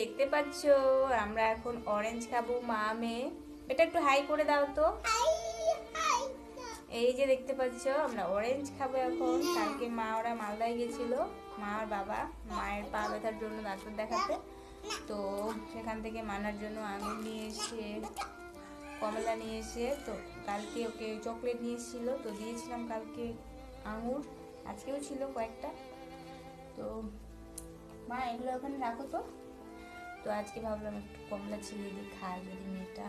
দেখতে পাচ্ছ আমরা এখন অরেঞ্জ খাবো মা মেয়ে। এটা একটু হাই করে দাও তো। এই যে দেখতে পাচ্ছ আমরা অরেঞ্জ খাবো এখন। কালকে মা ওরা মালদায় গেছিল, মা আর বাবা, মায়ের পা ব্যথার জন্য ডাক্তার দেখাতে। তো সেখান থেকে মানার জন্য আঙুর নিয়ে এসে, কমলা নিয়ে এসে, তো কালকে ওকে চকলেট নিয়ে এসেছিল, তো দিয়েছিলাম কালকে আঙুর, আজকেও ছিল কয়েকটা। তো মা এগুলো ওখানে রাখো তো। তো আজকে ভাবলাম একটু কমলা ছিলে দিই, খায় যদি মেয়েটা,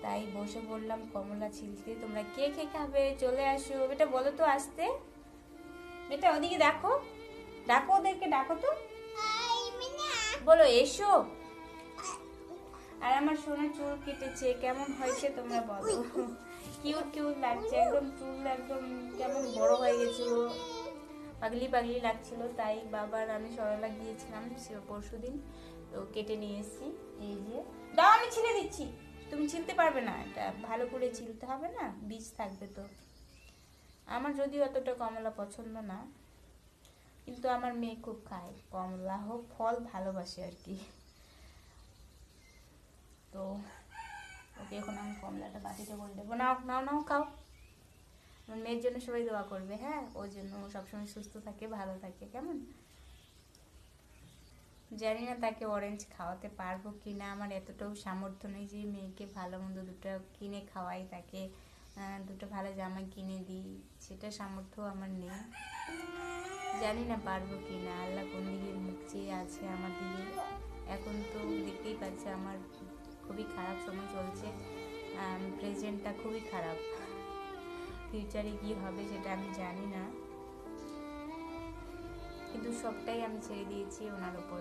তাই বসে পড়লাম কমলা ছিলতে। তোমরা কে কে খাবে চলে আসো। বেটা বলো তো আসতে, বেটা ওদিকে দেখো, ডাকো ওদেরকে, ডাকো তো, বলো এসো। আর আমার সোনার চুল কেটেছে, কেমন হয়েছে তোমরা বলো। কিউট কিউট লাগছে একদম, চুল একদম কেমন বড় হয়ে গেছিল, পাগলি পাগলি লাগছিল। তাই বাবার আমি সরলা গিয়েছিলাম পরশুদিন, তো কেটে নিয়ে এসেছি। এই যে দাও, আমি ছিলে দিচ্ছি, তুমি ছিলতে পারবে না, এটা ভালো করে ছিলতে হবে না, বীজ থাকবে তো। আমার যদিও অতটা কমলা পছন্দ না, কিন্তু আমার মেয়ে খুব খায় কমলা, হোক ফল ভালোবাসে আর কি। তো ওকে এখন আমি কমলাটা বাটিতে করে দেবো। নাও নাও নাও খাও। আমার মেয়ের জন্য সবাই দোয়া করবে, হ্যাঁ, ওর জন্য সবসময় সুস্থ থাকে, ভালো থাকে, কেমন। জানি না তাকে অরেঞ্জ খাওয়াতে পারবো কি না, আমার এতটাও সামর্থ্য নেই যে মেয়েকে ভালো মন্দ দুটো কিনে খাওয়াই, তাকে দুটো ভালো জামা কিনে দিই, সেটা সামর্থ্য আমার নেই। জানি না পারবো কি না, আল্লাহ কোন দিকে মুখ চেয়ে আছে আমার দিকে। এখন তো দেখতেই পাচ্ছে আমার খুবই খারাপ সময় চলছে, প্রেজেন্টটা খুবই খারাপ, ফিউচারে কি হবে সেটা আমি জানি না, কিন্তু সবটাই আমি ছেড়ে দিয়েছি ওনার ওপর।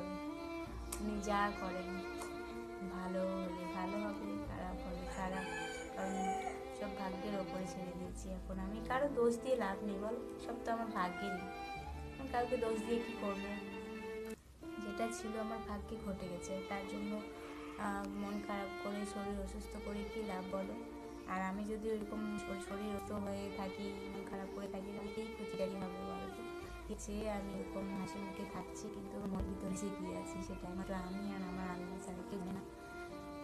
উনি যা করেন, ভালো হলে ভালো হবে, খারাপ হলে খারাপ, কারণ সব ভাগ্যের ওপরে ছেড়ে দিয়েছি এখন। আমি কারো দোষ দিয়ে লাভ নেই বল, সব তো আমার ভাগ্যেরই, আমি কাউকে দোষ দিয়ে কি করবো। যেটা ছিল আমার ভাগ্যে ঘটে গেছে, তার জন্য মন খারাপ করে, শরীর অসুস্থ করে কি লাভ বলো। আর আমি যদি ওইরকম শরীর অসুস্থ হয়ে থাকি, মন খারাপ করে থাকি, তাহলে এই খুঁচিটারি হবে বলো তো। আমি এরকম হাসি মুখে থাকছি, কিন্তু মন ভিতরে যে কি আছে সেটা মাত্র আমি আর আমার আল্লাহ ছাড়া কেউ জানে না।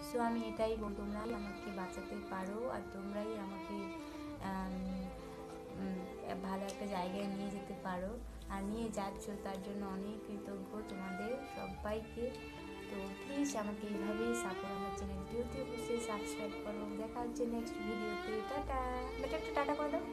সো আমি এটাই বলবো, তোমরাই আমাকে বাঁচাতে পারো, আর তোমরাই আমাকে ভালো একটা জায়গায় নিয়ে যেতে পারো, আর নিয়ে যাচ্ছ, তার জন্য অনেক কৃতজ্ঞ তোমাদের সবাইকে। তো প্লিজ আমাকে এইভাবেই সাপোর্ট, আমার চ্যানেলটিও অবশ্যই সাবস্ক্রাইব করো। দেখা হচ্ছে নেক্সট ভিডিওতে। টাটা, বেটা একটা টাটা করে দাও।